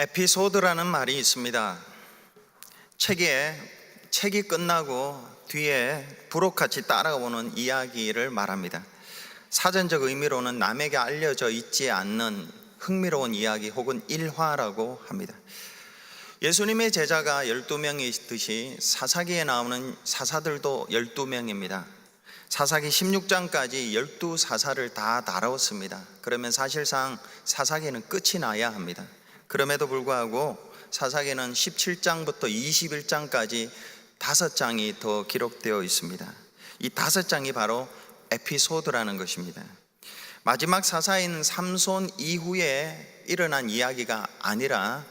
에피소드라는 말이 있습니다. 책이 끝나고 뒤에 부록같이 따라오는 이야기를 말합니다. 사전적 의미로는 남에게 알려져 있지 않는 흥미로운 이야기 혹은 일화라고 합니다. 예수님의 제자가 12명이 있듯이 사사기에 나오는 사사들도 12명입니다. 사사기 16장까지 12사사를 다 다뤘습니다. 그러면 사실상 사사기는 끝이 나야 합니다. 그럼에도 불구하고 사사기는 17장부터 21장까지 5장이 더 기록되어 있습니다. 이 5장이 바로 에피소드라는 것입니다. 마지막 사사인 삼손 이후에 일어난 이야기가 아니라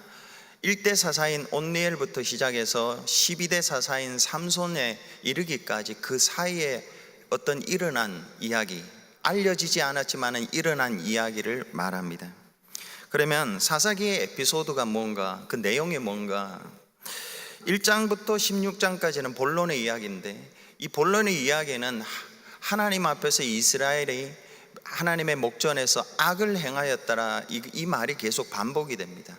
1대 사사인 온니엘부터 시작해서 12대 사사인 삼손에 이르기까지 그 사이에 어떤 일어난 이야기, 알려지지 않았지만 일어난 이야기를 말합니다. 그러면 사사기의 에피소드가 뭔가, 그 내용이 뭔가, 1장부터 16장까지는 본론의 이야기인데, 이 본론의 이야기는 하나님 앞에서 이스라엘이 하나님의 목전에서 악을 행하였더라, 이 말이 계속 반복이 됩니다.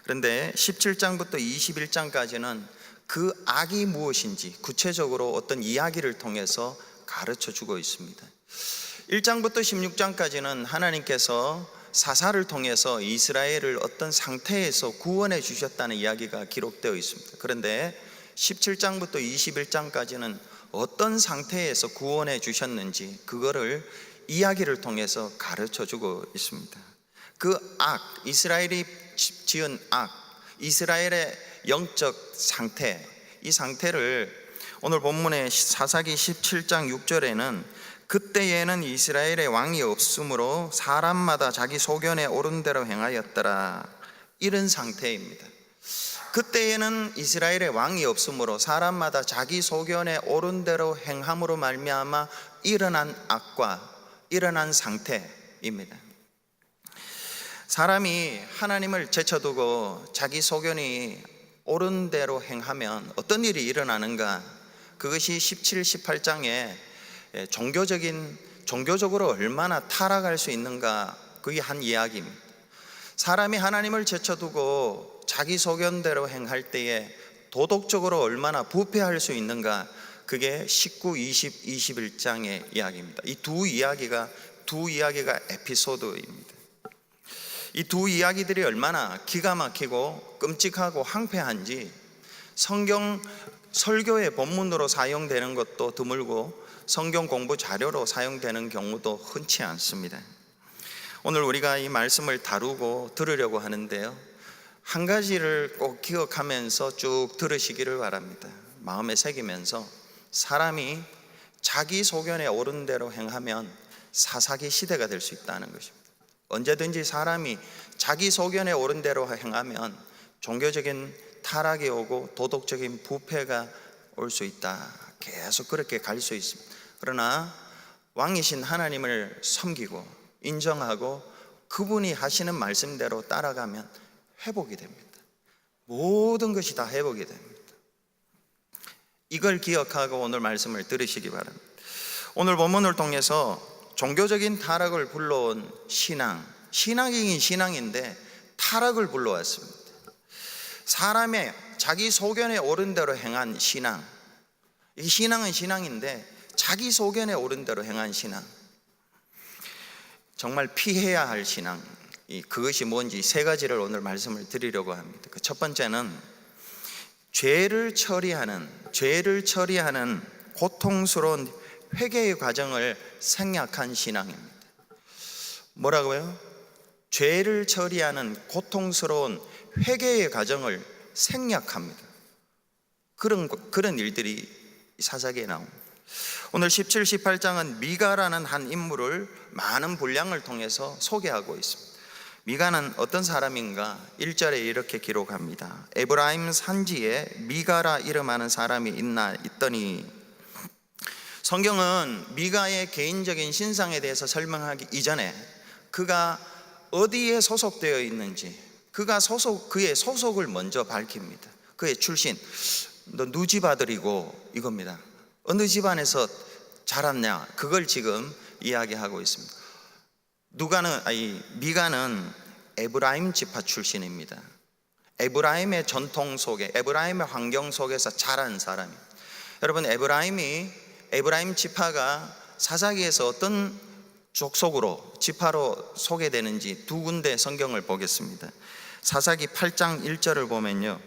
그런데 17장부터 21장까지는 그 악이 무엇인지 구체적으로 어떤 이야기를 통해서 가르쳐 주고 있습니다. 1장부터 16장까지는 하나님께서 사사를 통해서 이스라엘을 어떤 상태에서 구원해 주셨다는 이야기가 기록되어 있습니다. 그런데 17장부터 21장까지는 어떤 상태에서 구원해 주셨는지 그거를 이야기를 통해서 가르쳐 주고 있습니다. 그 악, 이스라엘이 지은 악, 이스라엘의 영적 상태, 이 상태를 오늘 본문의 사사기 17장 6절에는 그때에는 이스라엘의 왕이 없으므로 사람마다 자기 소견에 옳은 대로 행하였더라, 이런 상태입니다. 그때에는 이스라엘의 왕이 없으므로 사람마다 자기 소견에 옳은 대로 행함으로 말미암아 일어난 악과 일어난 상태입니다. 사람이 하나님을 제쳐두고 자기 소견이 옳은 대로 행하면 어떤 일이 일어나는가? 그것이 17, 18장에 종교적으로 얼마나 타락할 수 있는가, 그게 한 이야기입니다. 사람이 하나님을 제쳐두고 자기 소견대로 행할 때에 도덕적으로 얼마나 부패할 수 있는가, 그게 19, 20, 21장의 이야기입니다. 이 두 이야기가 에피소드입니다. 이 두 이야기들이 얼마나 기가 막히고 끔찍하고 황폐한지 성경 설교의 본문으로 사용되는 것도 드물고 성경 공부 자료로 사용되는 경우도 흔치 않습니다. 오늘 우리가 이 말씀을 다루고 들으려고 하는데요, 한 가지를 꼭 기억하면서 쭉 들으시기를 바랍니다. 마음에 새기면서 사람이 자기 소견에 옳은 대로 행하면 사사기 시대가 될 수 있다는 것입니다. 언제든지 사람이 자기 소견에 옳은 대로 행하면 종교적인 타락이 오고 도덕적인 부패가 올 수 있다. 계속 그렇게 갈 수 있습니다. 그러나 왕이신 하나님을 섬기고 인정하고 그분이 하시는 말씀대로 따라가면 회복이 됩니다. 모든 것이 다 회복이 됩니다. 이걸 기억하고 오늘 말씀을 들으시기 바랍니다. 오늘 본문을 통해서 종교적인 타락을 불러온 신앙이긴 신앙인데 타락을 불러왔습니다. 사람의 자기 소견에 옳은 대로 행한 신앙, 이 신앙은 신앙인데 자기 소견에 옳은 대로 행한 신앙, 정말 피해야 할 신앙, 그것이 뭔지 세 가지를 오늘 말씀을 드리려고 합니다. 그 첫 번째는 죄를 처리하는 고통스러운 회개의 과정을 생략한 신앙입니다. 뭐라고요? 죄를 처리하는 고통스러운 회개의 과정을 생략합니다. 그런 일들이 사사기에 나옵니다. 오늘 17, 18장은 미가라는 한 인물을 많은 분량을 통해서 소개하고 있습니다. 미가는 어떤 사람인가? 1절에 이렇게 기록합니다. 에브라임 산지에 미가라 이름하는 사람이 있더니, 성경은 미가의 개인적인 신상에 대해서 설명하기 이전에 그가 어디에 소속되어 있는지, 그의 소속을 먼저 밝힙니다. 그의 출신, 너 누집 아들이고 이겁니다. 어느 집안에서 자랐냐, 그걸 지금 이야기하고 있습니다. 미가는 에브라임 지파 출신입니다. 에브라임의 전통 속에, 에브라임의 환경 속에서 자란 사람입니다. 여러분, 에브라임 지파가 사사기에서 어떤 족속으로, 지파로 소개되는지 두 군데 성경을 보겠습니다. 사사기 8장 1절을 보면요,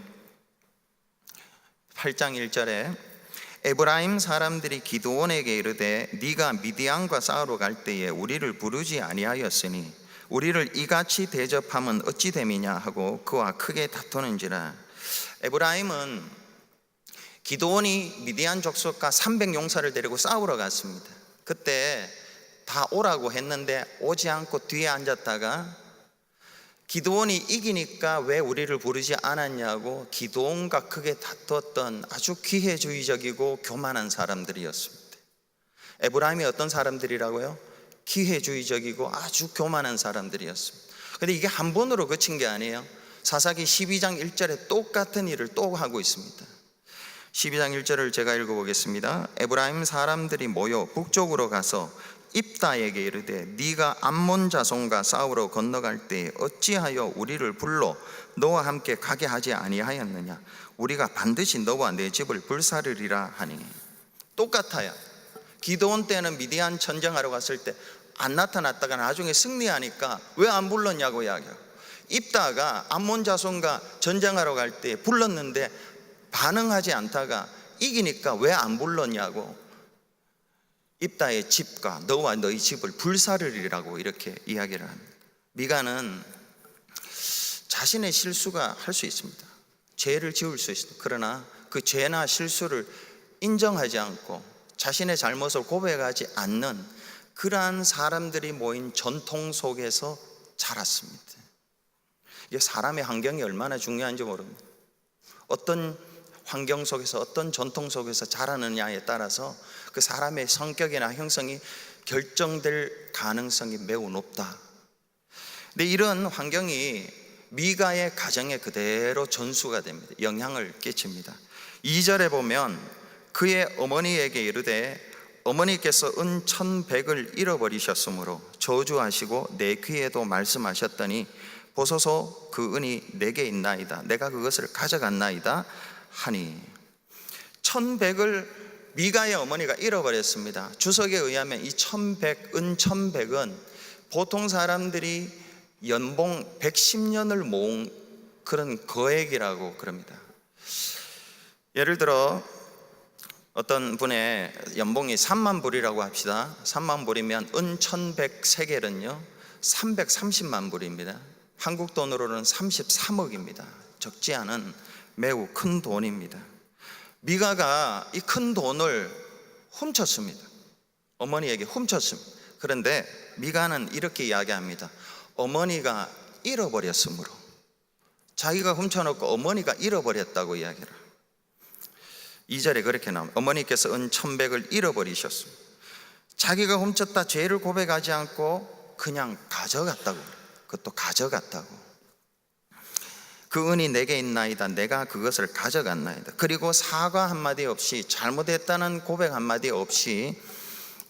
8장 1절에 에브라임 사람들이 기드온에게 이르되 네가 미디안과 싸우러 갈 때에 우리를 부르지 아니하였으니 우리를 이같이 대접함은 어찌 됨이냐 하고 그와 크게 다투는지라. 에브라임은 기드온이 미디안 족속과 300용사를 데리고 싸우러 갔습니다. 그때 다 오라고 했는데 오지 않고 뒤에 앉았다가 기드온이 이기니까 왜 우리를 부르지 않았냐고 기드온과 크게 다투었던 아주 기회주의적이고 교만한 사람들이었습니다. 에브라임이 어떤 사람들이라고요? 기회주의적이고 아주 교만한 사람들이었습니다. 그런데 이게 한 번으로 그친 게 아니에요. 사사기 12장 1절에 똑같은 일을 또 하고 있습니다. 12장 1절을 제가 읽어보겠습니다. 에브라임 사람들이 모여 북쪽으로 가서 입다에게 이르되 네가 암몬 자손과 싸우러 건너갈 때 어찌하여 우리를 불러 너와 함께 가게 하지 아니하였느냐? 우리가 반드시 너와 내 집을 불사르리라 하니. 똑같아요. 기드온 때는 미디안 전쟁하러 갔을 때 안 나타났다가 나중에 승리하니까 왜 안 불렀냐고 이야기하고, 입다가 암몬 자손과 전쟁하러 갈 때 불렀는데 반응하지 않다가 이기니까 왜 안 불렀냐고, 입다의 집과 너와 너희 집을 불사르리라고 이렇게 이야기를 합니다. 미가는 자신의 실수가 할 수 있습니다. 죄를 지을 수 있습니다. 그러나 그 죄나 실수를 인정하지 않고 자신의 잘못을 고백하지 않는 그러한 사람들이 모인 전통 속에서 자랐습니다. 이게 사람의 환경이 얼마나 중요한지 모릅니다. 어떤 환경 속에서, 어떤 전통 속에서 자라느냐에 따라서 그 사람의 성격이나 형성이 결정될 가능성이 매우 높다. 근데 이런 환경이 미가의 가정에 그대로 전수가 됩니다. 영향을 끼칩니다. 2절에 보면 그의 어머니에게 이르되 어머니께서 은 1,100을 잃어버리셨으므로 저주하시고 내 귀에도 말씀하셨더니 보소서 그 은이 내게 있나이다. 내가 그것을 가져갔나이다 하니. 1,100을 미가의 어머니가 잃어버렸습니다. 주석에 의하면 이 1,100, 은 1,100은 보통 사람들이 연봉 110년을 모은 그런 거액이라고 그럽니다. 예를 들어 어떤 분의 연봉이 3만 불이라고 합시다. 3만 불이면 은 1,100세겔은요 330만 불입니다. 한국 돈으로는 33억입니다. 적지 않은 매우 큰 돈입니다. 미가가 이 큰 돈을 훔쳤습니다. 어머니에게 훔쳤습니다. 그런데 미가는 이렇게 이야기합니다. 어머니가 잃어버렸으므로, 자기가 훔쳐놓고 어머니가 잃어버렸다고 이야기를 합니다. 2절에 그렇게 나옵니다. 어머니께서 은 1,100을 잃어버리셨습니다. 자기가 훔쳤다 죄를 고백하지 않고 그냥 가져갔다고, 그것도 가져갔다고. 그 은이 내게 있나이다. 내가 그것을 가져갔나이다. 그리고 사과 한마디 없이, 잘못했다는 고백 한마디 없이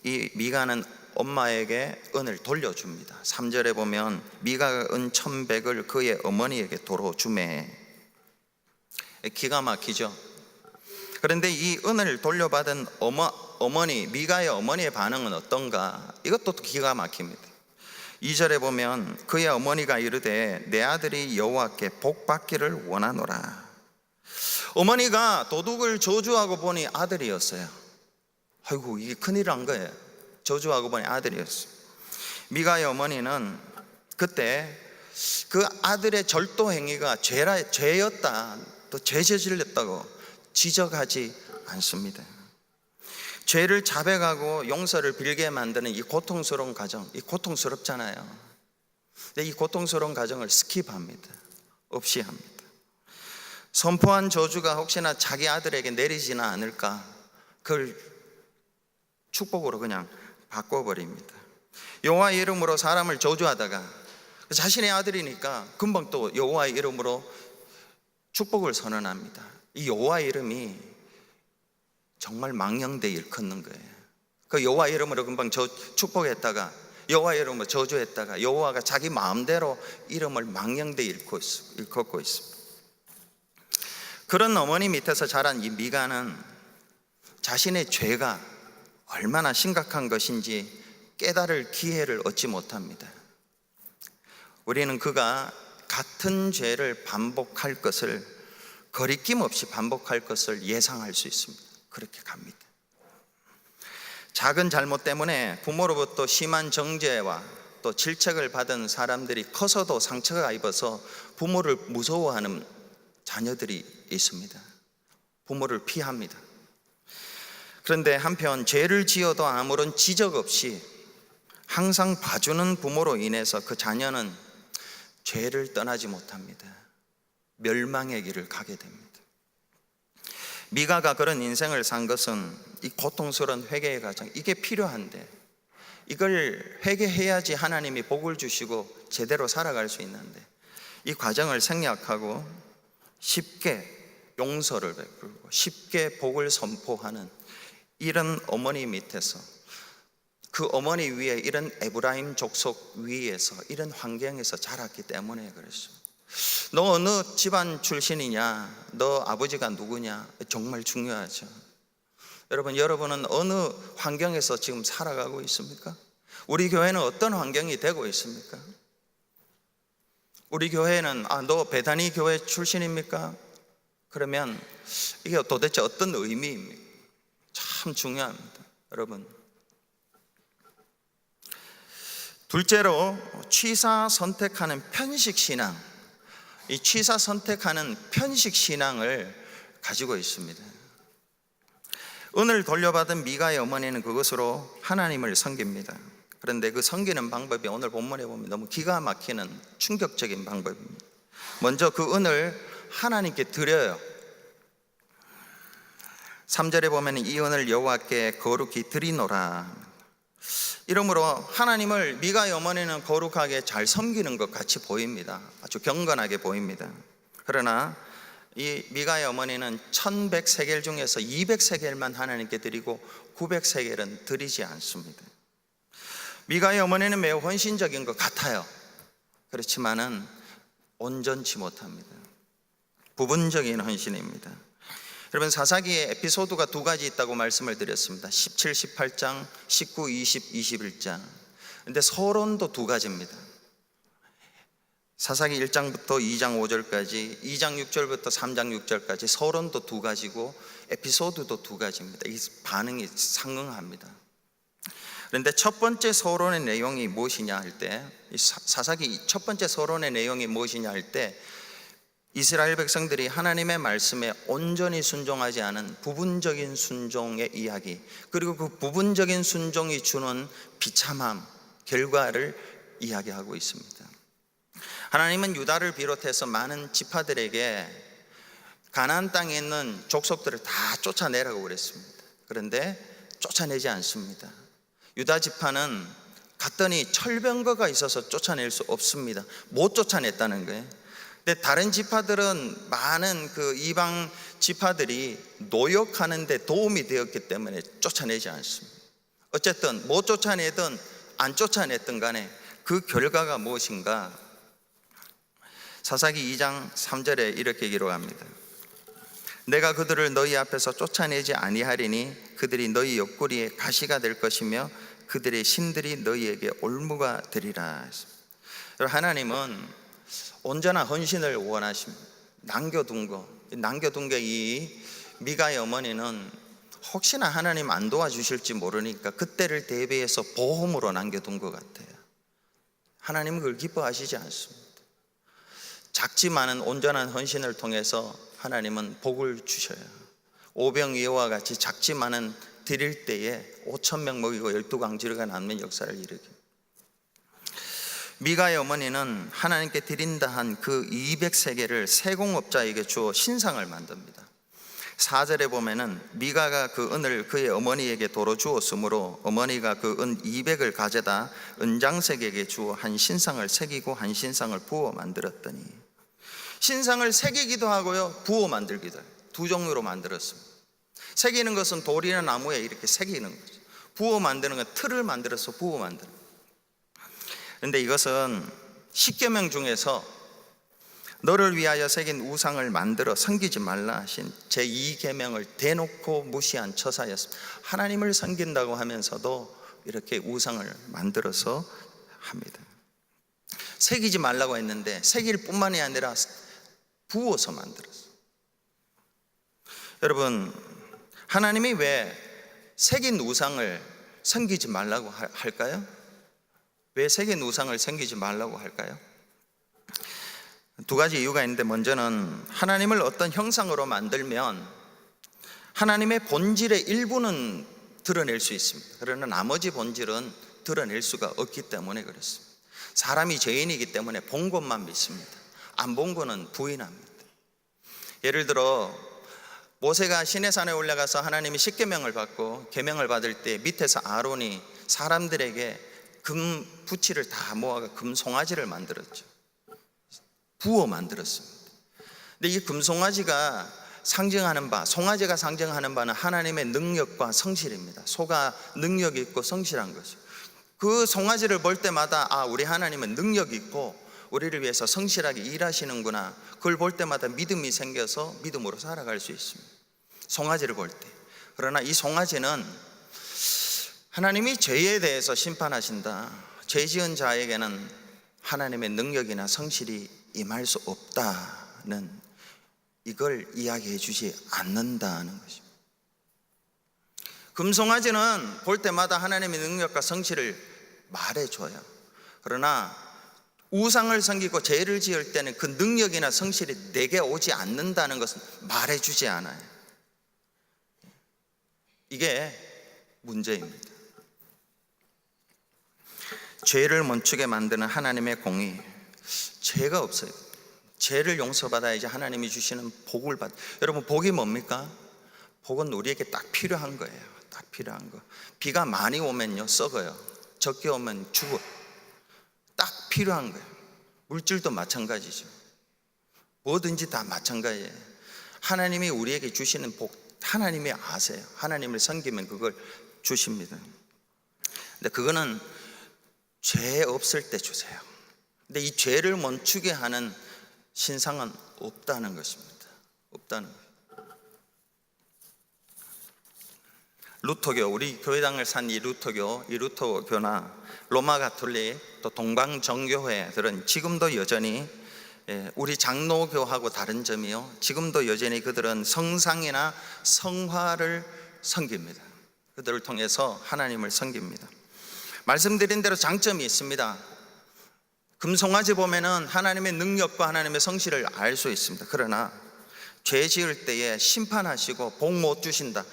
이 미가는 엄마에게 은을 돌려줍니다. 3절에 보면 미가가 은 1,100을 그의 어머니에게 도로 주매. 기가 막히죠. 그런데 이 은을 돌려받은 어머니, 미가의 어머니의 반응은 어떤가? 이것도 기가 막힙니다. 2절에 보면 그의 어머니가 이르되 내 아들이 여호와께 복 받기를 원하노라. 어머니가 도둑을 저주하고 보니 아들이었어요. 아이고, 이게 큰일 난 거예요. 저주하고 보니 아들이었어요. 미가의 어머니는 그때 그 아들의 절도 행위가 죄였다, 또 죄 저질렀다고 지적하지 않습니다. 죄를 자백하고 용서를 빌게 만드는 이 고통스러운 과정, 이 고통스럽잖아요. 근데 이 고통스러운 과정을 스킵합니다. 없이 합니다. 선포한 저주가 혹시나 자기 아들에게 내리지는 않을까, 그걸 축복으로 그냥 바꿔버립니다. 여호와의 이름으로 사람을 저주하다가 자신의 아들이니까 금방 또 여호와의 이름으로 축복을 선언합니다. 이 여호와의 이름이 정말 망령되이 일컫는 거예요. 그 여호와 이름으로 금방 축복했다가 여호와 이름으로 저주했다가 여호와가 자기 마음대로 이름을 망령되이 일컫고 있습니다. 그런 어머니 밑에서 자란 이 미가는 자신의 죄가 얼마나 심각한 것인지 깨달을 기회를 얻지 못합니다. 우리는 그가 같은 죄를 반복할 것을, 거리낌 없이 반복할 것을 예상할 수 있습니다. 그렇게 갑니다. 작은 잘못 때문에 부모로부터 심한 정죄와 또 질책을 받은 사람들이 커서도 상처가 입어서 부모를 무서워하는 자녀들이 있습니다. 부모를 피합니다. 그런데 한편 죄를 지어도 아무런 지적 없이 항상 봐주는 부모로 인해서 그 자녀는 죄를 떠나지 못합니다. 멸망의 길을 가게 됩니다. 미가가 그런 인생을 산 것은 이 고통스러운 회개의 과정, 이게 필요한데 이걸 회개해야지 하나님이 복을 주시고 제대로 살아갈 수 있는데 이 과정을 생략하고 쉽게 용서를 베풀고 쉽게 복을 선포하는 이런 어머니 밑에서, 그 어머니 위에 이런 에브라임 족속 위에서 이런 환경에서 자랐기 때문에 그렇습니다. 너 어느 집안 출신이냐, 너 아버지가 누구냐, 정말 중요하죠. 여러분은 어느 환경에서 지금 살아가고 있습니까? 우리 교회는 어떤 환경이 되고 있습니까? 우리 교회는 너 베다니 교회 출신입니까? 그러면 이게 도대체 어떤 의미입니까? 참 중요합니다, 여러분. 둘째로 취사 선택하는 편식 신앙, 이 취사 선택하는 편식 신앙을 가지고 있습니다. 은을 돌려받은 미가의 어머니는 그것으로 하나님을 섬깁니다. 그런데 그 섬기는 방법이 오늘 본문에 보면 너무 기가 막히는 충격적인 방법입니다. 먼저 그 은을 하나님께 드려요. 3절에 보면 이 은을 여호와께 거룩히 드리노라. 이러므로 하나님을 미가의 어머니는 거룩하게 잘 섬기는 것 같이 보입니다. 아주 경건하게 보입니다. 그러나 이 미가의 어머니는 1100세겔 중에서 200세겔만 하나님께 드리고 900세겔은 드리지 않습니다. 미가의 어머니는 매우 헌신적인 것 같아요. 그렇지만은 온전치 못합니다. 부분적인 헌신입니다. 여러분, 사사기에 에피소드가 두 가지 있다고 말씀을 드렸습니다. 17, 18장, 19, 20, 21장. 그런데 서론도 두 가지입니다. 사사기 1장부터 2장 5절까지, 2장 6절부터 3장 6절까지 서론도 두 가지고 에피소드도 두 가지입니다. 이 반응이 상응합니다. 그런데 첫 번째 서론의 내용이 무엇이냐 할 때, 사사기 첫 번째 서론의 내용이 무엇이냐 할 때, 이스라엘 백성들이 하나님의 말씀에 온전히 순종하지 않은 부분적인 순종의 이야기, 그리고 그 부분적인 순종이 주는 비참함, 결과를 이야기하고 있습니다. 하나님은 유다를 비롯해서 많은 지파들에게 가나안 땅에 있는 족속들을 다 쫓아내라고 그랬습니다. 그런데 쫓아내지 않습니다. 유다 지파는 갔더니 철병거가 있어서 쫓아낼 수 없습니다. 못 쫓아냈다는 거예요. 근데 다른 지파들은 많은 그 이방 지파들이 노역하는 데 도움이 되었기 때문에 쫓아내지 않습니다. 어쨌든 못 쫓아내든 안 쫓아냈든 간에 그 결과가 무엇인가? 사사기 2장 3절에 이렇게 기록합니다. 내가 그들을 너희 앞에서 쫓아내지 아니하리니 그들이 너희 옆구리에 가시가 될 것이며 그들의 신들이 너희에게 올무가 되리라. 하나님은 온전한 헌신을 원하십니다. 남겨둔 게 이 미가의 어머니는 혹시나 하나님 안 도와주실지 모르니까 그때를 대비해서 보험으로 남겨둔 것 같아요. 하나님은 그걸 기뻐하시지 않습니다. 작지만은 온전한 헌신을 통해서 하나님은 복을 주셔요. 오병이어와 같이 작지만은 드릴 때에 5,000명 먹이고 12강지르가 남는 역사를 일으킵니다. 미가의 어머니는 하나님께 드린다 한 그 200세겔을 세공업자에게 주어 신상을 만듭니다. 4절에 보면은 미가가 그 은을 그의 어머니에게 도로 주었으므로 어머니가 그 은 200을 가져다 은장색에게 주어 한 신상을 새기고 한 신상을 부어 만들었더니, 신상을 새기기도 하고요, 부어 만들기도 해요. 두 종류로 만들었습니다. 새기는 것은 돌이나 나무에 이렇게 새기는 거죠. 부어 만드는 건 틀을 만들어서 부어 만드는 거예요. 그런데 이것은 10계명 중에서 너를 위하여 새긴 우상을 만들어 섬기지 말라 하신 제2계명을 대놓고 무시한 처사였습니다. 하나님을 섬긴다고 하면서도 이렇게 우상을 만들어서 합니다. 새기지 말라고 했는데 새길 뿐만이 아니라 부어서 만들었어요. 여러분, 하나님이 왜 새긴 우상을 섬기지 말라고 할까요? 왜 새긴 우상을 섬기지 말라고 할까요? 두 가지 이유가 있는데, 먼저는 하나님을 어떤 형상으로 만들면 하나님의 본질의 일부는 드러낼 수 있습니다. 그러나 나머지 본질은 드러낼 수가 없기 때문에 그렇습니다. 사람이 죄인이기 때문에 본 것만 믿습니다. 안 본 거는 부인합니다. 예를 들어 모세가 시내산에 올라가서 하나님이 십계명을 받고 계명을 받을 때 밑에서 아론이 사람들에게 금 부치를 다 모아가 금송아지를 만들었죠. 부어 만들었습니다. 근데 이 금송아지가 상징하는 바, 송아지가 상징하는 바는 하나님의 능력과 성실입니다. 소가 능력이 있고 성실한 것이죠. 그 송아지를 볼 때마다 우리 하나님은 능력이 있고 우리를 위해서 성실하게 일하시는구나, 그걸 볼 때마다 믿음이 생겨서 믿음으로 살아갈 수 있습니다. 송아지를 볼 때. 그러나 이 송아지는 하나님이 죄에 대해서 심판하신다, 죄 지은 자에게는 하나님의 능력이나 성실이 임할 수 없다는, 이걸 이야기해 주지 않는다는 것입니다. 금송아지는 볼 때마다 하나님의 능력과 성실을 말해줘요. 그러나 우상을 섬기고 죄를 지을 때는 그 능력이나 성실이 내게 오지 않는다는 것은 말해주지 않아요. 이게 문제입니다. 죄를 멈추게 만드는 하나님의 공의, 죄가 없어요. 죄를 용서받아야지 하나님이 주시는 복을 받. 여러분, 복이 뭡니까? 복은 우리에게 딱 필요한 거예요. 딱 필요한 거. 비가 많이 오면요 썩어요. 적게 오면 죽어. 딱 필요한 거예요. 물질도 마찬가지죠. 뭐든지 다 마찬가지예요. 하나님이 우리에게 주시는 복, 하나님이 아세요. 하나님을 섬기면 그걸 주십니다. 근데 그거는 죄 없을 때 주세요. 근데 이 죄를 멈추게 하는 신상은 없다는 것입니다. 없다는 거예요. 루터교, 우리 교회당을 산 이 루터교나 로마 가톨릭, 또 동방정교회들은 지금도 여전히 우리 장로교하고 다른 점이요, 지금도 여전히 그들은 성상이나 성화를 섬깁니다. 그들을 통해서 하나님을 섬깁니다. 말씀드린 대로 장점이 있습니다. 금송아지 보면은 하나님의 능력과 하나님의 성실을 알 수 있습니다. 그러나 죄 지을 때에 심판하시고 복 못 주신다,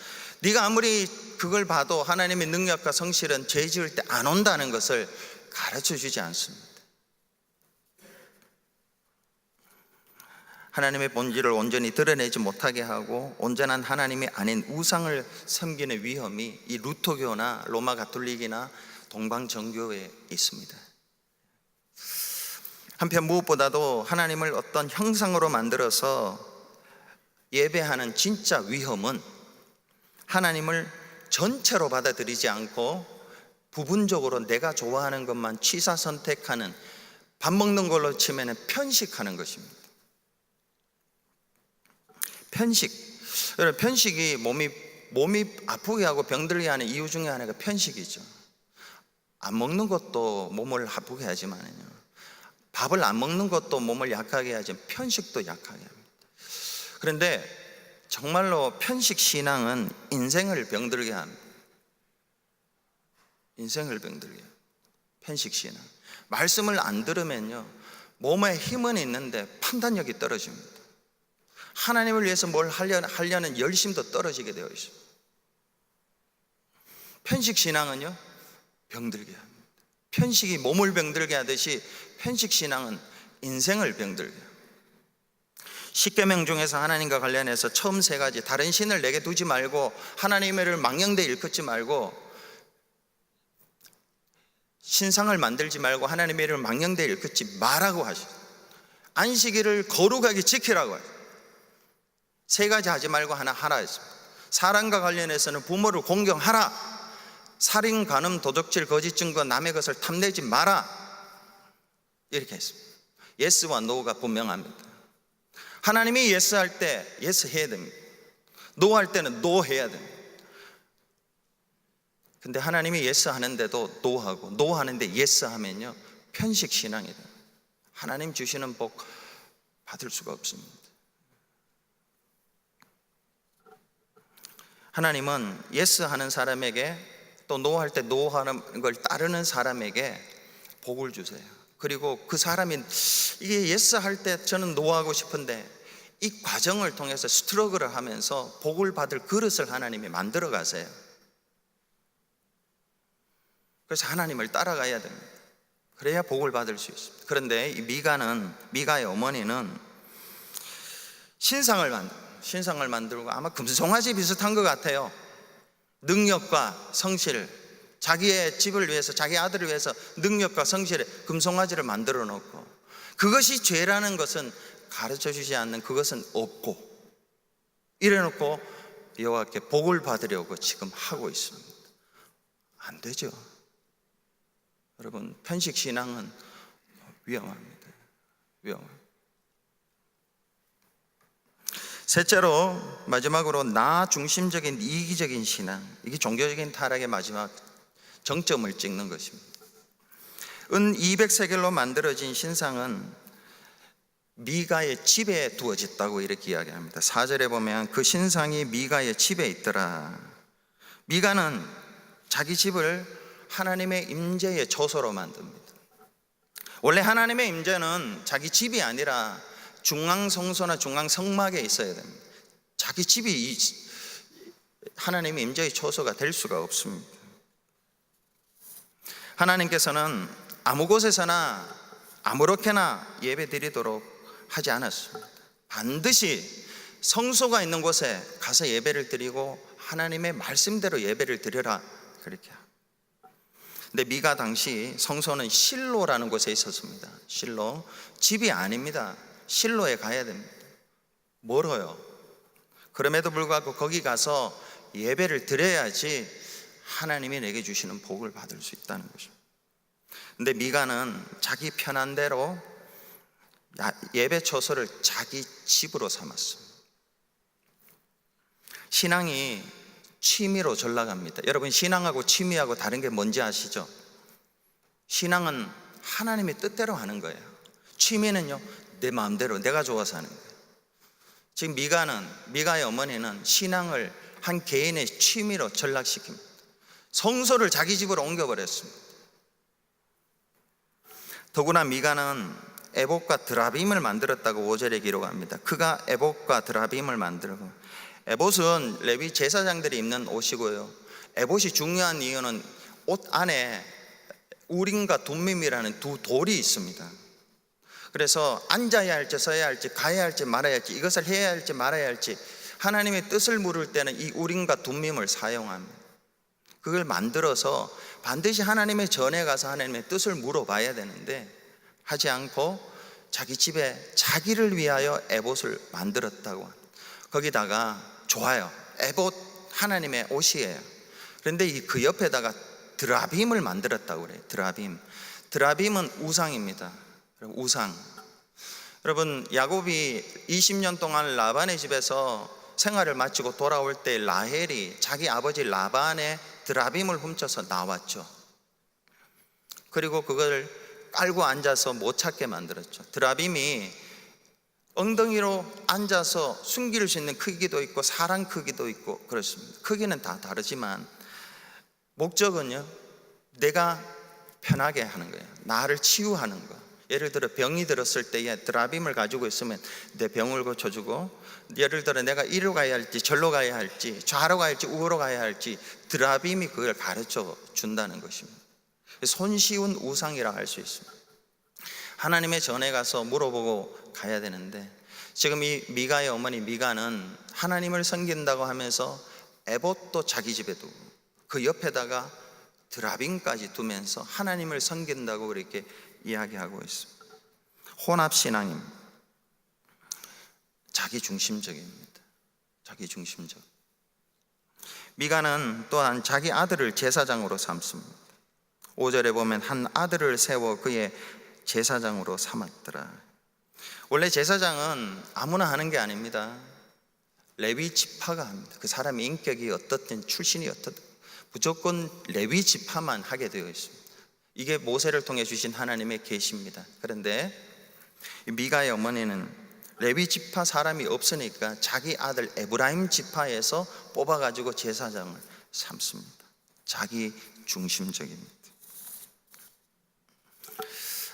네가 아무리 그걸 봐도 하나님의 능력과 성실은 죄 지을 때 안 온다는 것을 가르쳐 주지 않습니다. 하나님의 본질을 온전히 드러내지 못하게 하고 온전한 하나님이 아닌 우상을 섬기는 위험이 이 루터교나 로마 가톨릭이나 동방정교회에 있습니다. 한편 무엇보다도 하나님을 어떤 형상으로 만들어서 예배하는 진짜 위험은 하나님을 전체로 받아들이지 않고 부분적으로 내가 좋아하는 것만 취사 선택하는, 밥 먹는 걸로 치면 편식하는 것입니다. 편식. 여러분, 편식이 몸이 아프게 하고 병들게 하는 이유 중에 하나가 편식이죠. 안 먹는 것도 몸을 아프게 하지만요, 밥을 안 먹는 것도 몸을 약하게 하지 편식도 약하게 합니다. 그런데 정말로 편식 신앙은 인생을 병들게 합니다. 인생을 병들게 합니다. 편식 신앙. 말씀을 안 들으면요 몸에 힘은 있는데 판단력이 떨어집니다. 하나님을 위해서 뭘 하려는 열심도 떨어지게 되어 있습니다. 편식 신앙은요 병들게 합니다. 편식이 몸을 병들게 하듯이 편식 신앙은 인생을 병들게 합니다. 십계명 중에서 하나님과 관련해서 처음 세 가지, 다른 신을 내게 두지 말고 하나님의 이름을 망령되이 일컫지 말고 신상을 만들지 말고 하나님의 이름을 망령되이 일컫지 말라고 하시죠. 안식일을 거룩하게 지키라고 하죠. 세 가지 하지 말고 하나 하라 했습니다. 사랑과 관련해서는 부모를 공경하라, 살인, 간음, 도적질, 거짓 증거, 남의 것을 탐내지 마라, 이렇게 했습니다. 예스와 노가 분명합니다. 하나님이 예스 할 때 예스 해야 됩니다. 노 할 때는 노 해야 됩니다. 근데 하나님이 예스 하는데도 노 하고 노 하는데 예스 하면요, 편식 신앙이다. 하나님 주시는 복 받을 수가 없습니다. 하나님은 예스 하는 사람에게, 또 노 할 때 노 하는 걸 따르는 사람에게 복을 주세요. 그리고 그 사람이 이게 예스 할 때 저는 노 하고 싶은데 이 과정을 통해서 스트러글을 하면서 복을 받을 그릇을 하나님이 만들어 가세요. 그래서 하나님을 따라가야 됩니다. 그래야 복을 받을 수 있습니다. 그런데 이 미가의 어머니는 신상을 만들고 아마 금송아지 비슷한 것 같아요. 능력과 성실, 자기의 집을 위해서, 자기 아들을 위해서 능력과 성실에 금송아지를 만들어 놓고, 그것이 죄라는 것은 가르쳐 주지 않는, 그것은 없고, 이래 놓고 여호와께 복을 받으려고 지금 하고 있습니다. 안 되죠. 여러분, 편식 신앙은 위험합니다. 위험합니다. 셋째로, 마지막으로 나 중심적인 이기적인 신앙, 이게 종교적인 타락의 마지막 정점을 찍는 것입니다. 은 200세겔로 만들어진 신상은 미가의 집에 두어졌다고 이렇게 이야기합니다. 4절에 보면 그 신상이 미가의 집에 있더라. 미가는 자기 집을 하나님의 임재의 처소로 만듭니다. 원래 하나님의 임재는 자기 집이 아니라 중앙성소나 중앙성막에 있어야 됩니다. 자기 집이 하나님의 임재의 처소가 될 수가 없습니다. 하나님께서는 아무 곳에서나 아무렇게나 예배 드리도록 하지 않았습니다. 반드시 성소가 있는 곳에 가서 예배를 드리고 하나님의 말씀대로 예배를 드려라, 그렇게. 근데 미가 당시 성소는 실로라는 곳에 있었습니다. 실로, 집이 아닙니다. 실로에 가야 됩니다. 멀어요. 그럼에도 불구하고 거기 가서 예배를 드려야지 하나님이 내게 주시는 복을 받을 수 있다는 것입니다. 근데 미가는 자기 편한 대로 예배 처소를 자기 집으로 삼았습니다. 신앙이 취미로 전락합니다. 여러분, 신앙하고 취미하고 다른 게 뭔지 아시죠? 신앙은 하나님의 뜻대로 하는 거예요. 취미는요, 내 마음대로, 내가 좋아서 하는 거예요. 지금 미가의 어머니는 신앙을 한 개인의 취미로 전락시킵니다. 성소를 자기 집으로 옮겨버렸습니다. 더구나 미가는 에봇과 드라빔을 만들었다고 5절에 기록합니다. 그가 에봇과 드라빔을 만들고, 에봇은 레위 제사장들이 입는 옷이고요, 에봇이 중요한 이유는 옷 안에 우림과 둠밈이라는 두 돌이 있습니다. 그래서 앉아야 할지 서야 할지 가야 할지 말아야 할지, 이것을 해야 할지 말아야 할지 하나님의 뜻을 물을 때는 이 우림과 둠밈을 사용합니다. 그걸 만들어서 반드시 하나님의 전에 가서 하나님의 뜻을 물어봐야 되는데 하지 않고 자기 집에 자기를 위하여 에봇을 만들었다고. 거기다가 좋아요, 에봇 하나님의 옷이에요. 그런데 그 옆에다가 드라빔을 만들었다고 그래요. 드라빔은 우상입니다. 우상. 여러분, 야곱이 20년 동안 라반의 집에서 생활을 마치고 돌아올 때 라헬이 자기 아버지 라반의 드라빔을 훔쳐서 나왔죠. 그리고 그걸 깔고 앉아서 못 찾게 만들었죠. 드라빔이 엉덩이로 앉아서 숨길 수 있는 크기도 있고 사람 크기도 있고 그렇습니다. 크기는 다 다르지만 목적은요, 내가 편하게 하는 거예요. 나를 치유하는 거. 예를 들어 병이 들었을 때에 드라빔을 가지고 있으면 내 병을 고쳐주고, 예를 들어 내가 이리로 가야 할지 절로 가야 할지 좌로 가야 할지 우로 가야 할지 드라빔이 그걸 가르쳐 준다는 것입니다. 손쉬운 우상이라 할 수 있습니다. 하나님의 전에 가서 물어보고 가야 되는데, 지금 이 미가의 어머니 미가는 하나님을 섬긴다고 하면서 에봇도 자기 집에 두고 그 옆에다가 드라빔까지 두면서 하나님을 섬긴다고 그렇게 이야기하고 있습니다. 혼합신앙입니다. 자기중심적입니다. 자기중심적. 미가는 또한 자기 아들을 제사장으로 삼습니다. 5절에 보면 한 아들을 세워 그의 제사장으로 삼았더라. 원래 제사장은 아무나 하는 게 아닙니다. 레위 지파가 합니다. 그 사람의 인격이 어떻든 출신이 어떻든 무조건 레위 지파만 하게 되어 있습니다. 이게 모세를 통해 주신 하나님의 계시입니다. 그런데 미가의 어머니는 레위 지파 사람이 없으니까 자기 아들 에브라임 지파에서 뽑아가지고 제사장을 삼습니다. 자기 중심적입니다.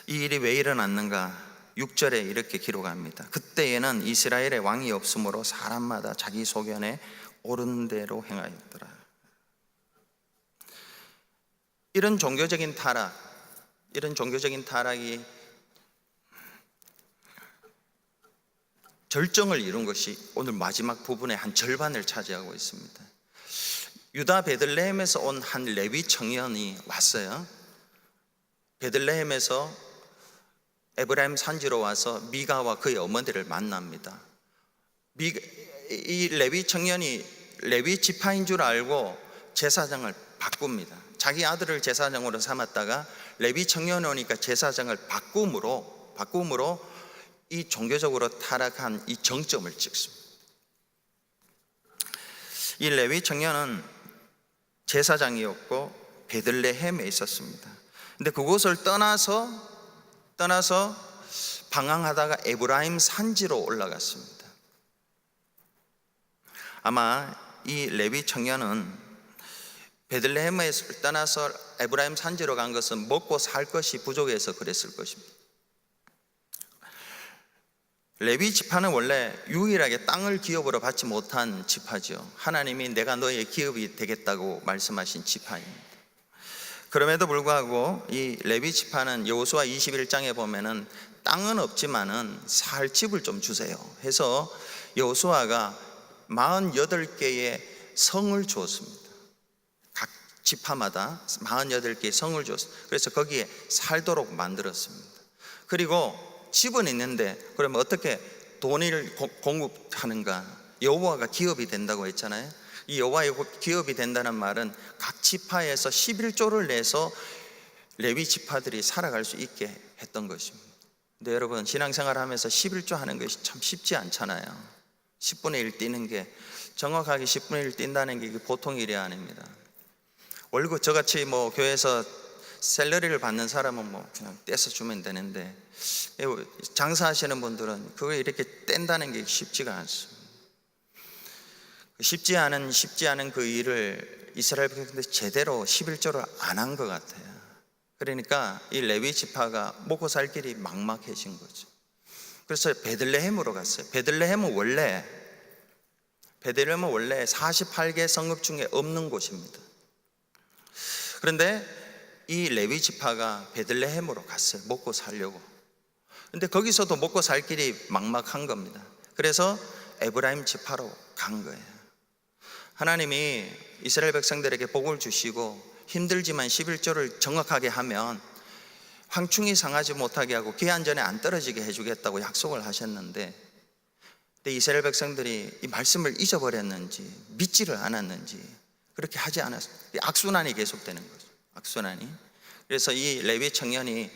이 일이 왜 일어났는가? 6절에 이렇게 기록합니다. 그때에는 이스라엘의 왕이 없으므로 사람마다 자기 소견에 옳은 대로 행하였더라. 이런 종교적인 타락이 절정을 이룬 것이 오늘 마지막 부분의 한 절반을 차지하고 있습니다. 유다 베들레헴에서 온 한 레위 청년이 왔어요. 베들레헴에서 에브라임 산지로 와서 미가와 그의 어머니를 만납니다. 이 레위 청년이 레위 지파인 줄 알고 제사장을 바꿉니다. 자기 아들을 제사장으로 삼았다가 레위 청년이 오니까 제사장을 바꿈으로 이 종교적으로 타락한 이 정점을 찍습니다. 이 레위 청년은 제사장이었고 베들레헴에 있었습니다. 근데 그곳을 떠나서 방황하다가 에브라임 산지로 올라갔습니다. 아마 이 레위 청년은 베들레헴에서 떠나서 에브라임 산지로 간 것은 먹고 살 것이 부족해서 그랬을 것입니다. 레위 지파는 원래 유일하게 땅을 기업으로 받지 못한 지파죠. 하나님이 내가 너의 기업이 되겠다고 말씀하신 지파입니다. 그럼에도 불구하고 이 레위 지파는 여호수아 21장에 보면은 땅은 없지만은 살 집을 좀 주세요 해서 여호수아가 48개의 성을 주었습니다. 각 지파마다 48개의 성을 주었습니다. 그래서 거기에 살도록 만들었습니다. 그리고 집은 있는데 그러면 어떻게 돈을 공급하는가? 여호와가 기업이 된다고 했잖아요. 이 여호와의 기업이 된다는 말은 각 지파에서 11조를 내서 레위 지파들이 살아갈 수 있게 했던 것입니다. 근데 여러분 신앙생활 하면서 11조 하는 것이 참 쉽지 않잖아요. 10분의 1 뛰는 게 정확하게 10분의 1 뛴다는 게 보통 일이 아닙니다. 월급 저같이 뭐 교회에서 샐러리를 받는 사람은 뭐 그냥 떼서 주면 되는데 장사하시는 분들은 그걸 이렇게 뗀다는 게 쉽지가 않습니다. 쉽지 않은 그 일을 이스라엘 백성들이 제대로 11조를 안 한 것 같아요. 그러니까 이 레위 지파가 먹고 살 길이 막막해진 거죠. 그래서 베들레헴으로 갔어요. 베들레헴은 원래 48개 성읍 중에 없는 곳입니다. 그런데 이 레위 지파가 베들레헴으로 갔어요. 먹고 살려고. 근데 거기서도 먹고 살 길이 막막한 겁니다. 그래서 에브라임 지파로 간 거예요. 하나님이 이스라엘 백성들에게 복을 주시고 힘들지만 11조를 정확하게 하면 황충이 상하지 못하게 하고 기한 전에 안 떨어지게 해주겠다고 약속을 하셨는데, 근데 이스라엘 백성들이 이 말씀을 잊어버렸는지 믿지를 않았는지 그렇게 하지 않았어요. 악순환이 계속되는 거죠. 악순환이. 그래서 이 레위 청년이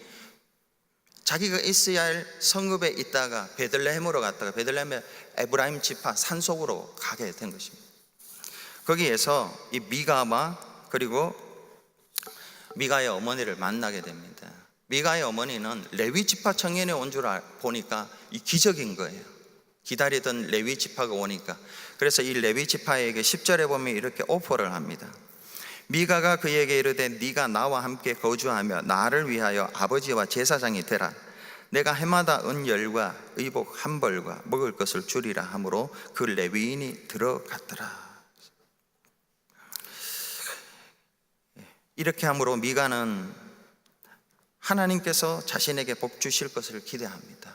자기가 있어야 할 성읍에 있다가 베들레헴으로 갔다가 베들레헴의 에브라임 지파 산속으로 가게 된 것입니다. 거기에서 이 미가와 그리고 미가의 어머니를 만나게 됩니다. 미가의 어머니는 레위 지파 청년이 온 줄 보니까 이 기적인 거예요. 기다리던 레위 지파가 오니까. 그래서 이 레위 지파에게 10절에 보면 이렇게 오퍼를 합니다. 미가가 그에게 이르되 네가 나와 함께 거주하며 나를 위하여 아버지와 제사장이 되라. 내가 해마다 은열과 의복 한 벌과 먹을 것을 주리라 하므로 그 레위인이 들어갔더라. 이렇게 함으로 미가는 하나님께서 자신에게 복 주실 것을 기대합니다.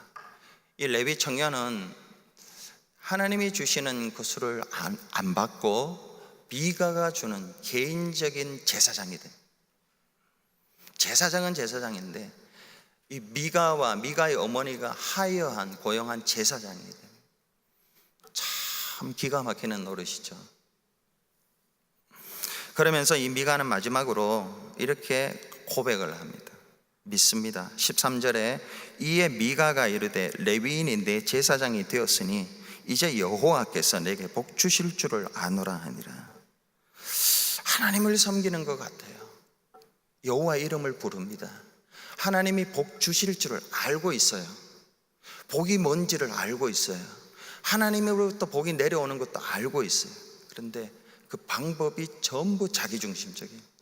이 레위 청년은 하나님이 주시는 것을 안 받고 미가가 주는 개인적인 제사장이 됩니다. 제사장은 제사장인데 이 미가와 미가의 어머니가 하여한 고용한 제사장이 됩니다. 참 기가 막히는 노릇이죠. 그러면서 이 미가는 마지막으로 이렇게 고백을 합니다. 믿습니다. 13절에 이에 미가가 이르되 레위인이 내 제사장이 되었으니 이제 여호와께서 내게 복 주실 줄을 아노라 하니라. 하나님을 섬기는 것 같아요. 여호와 이름을 부릅니다. 하나님이 복 주실 줄을 알고 있어요. 복이 뭔지를 알고 있어요. 하나님으로부터 복이 내려오는 것도 알고 있어요. 그런데 그 방법이 전부 자기중심적이에요.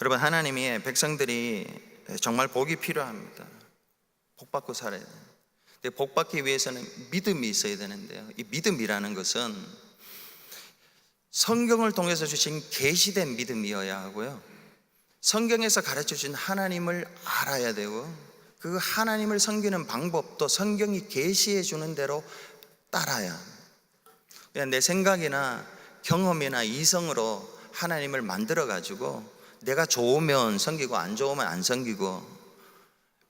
여러분, 하나님이 백성들이 정말 복이 필요합니다. 복 받고 살아야 돼요. 근데 복 받기 위해서는 믿음이 있어야 되는데요, 이 믿음이라는 것은 성경을 통해서 주신 계시된 믿음이어야 하고요, 성경에서 가르쳐 주신 하나님을 알아야 되고, 그 하나님을 섬기는 방법도 성경이 계시해 주는 대로 따라야 합니다. 그냥 내 생각이나 경험이나 이성으로 하나님을 만들어 가지고 내가 좋으면 섬기고 안 좋으면 안 섬기고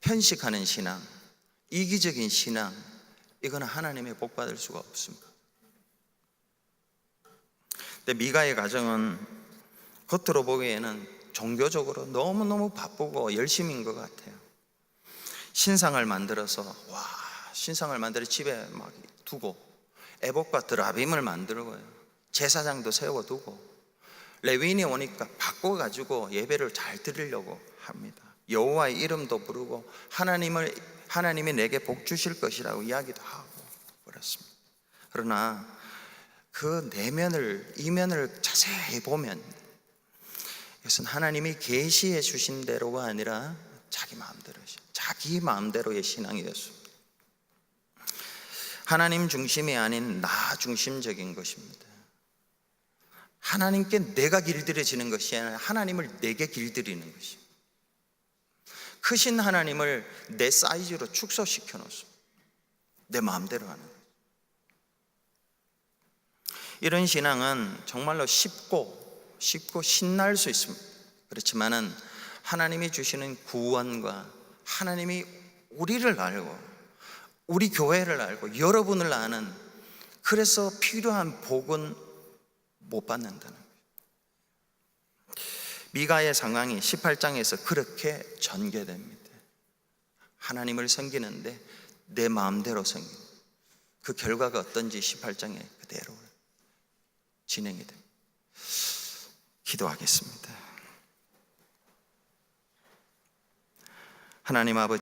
편식하는 신앙, 이기적인 신앙, 이거는 하나님의 복 받을 수가 없습니다. 근데 미가의 가정은 겉으로 보기에는 종교적으로 너무너무 바쁘고 열심인 것 같아요. 신상을 만들어서 신상을 만들어 집에 막 두고, 에봇과 드라빔을 만들고요, 제사장도 세워두고, 레위인이 오니까 바꿔가지고 예배를 잘 드리려고 합니다. 여호와의 이름도 부르고 하나님이 내게 복 주실 것이라고 이야기도 하고 그렇습니다. 그러나 그 내면을, 이면을 자세히 보면 이것은 하나님이 계시해 주신 대로가 아니라 자기 마음대로의 신앙이었습니다. 하나님 중심이 아닌 나 중심적인 것입니다. 하나님께 내가 길들여지는 것이 아니라 하나님을 내게 길들이는 것입니다. 크신 하나님을 내 사이즈로 축소시켜 놓습니다. 내 마음대로 하는 거예요. 이런 신앙은 정말로 쉽고 신날 수 있습니다. 그렇지만은 하나님이 주시는 구원과 하나님이 우리를 알고, 우리 교회를 알고, 여러분을 아는, 그래서 필요한 복은 못 받는다는 거예요. 미가의 상황이 18장에서 그렇게 전개됩니다. 하나님을 섬기는데 내 마음대로 섬기는, 그 결과가 어떤지 18장에 그대로 진행이 됩니다. 기도하겠습니다. 하나님 아버지,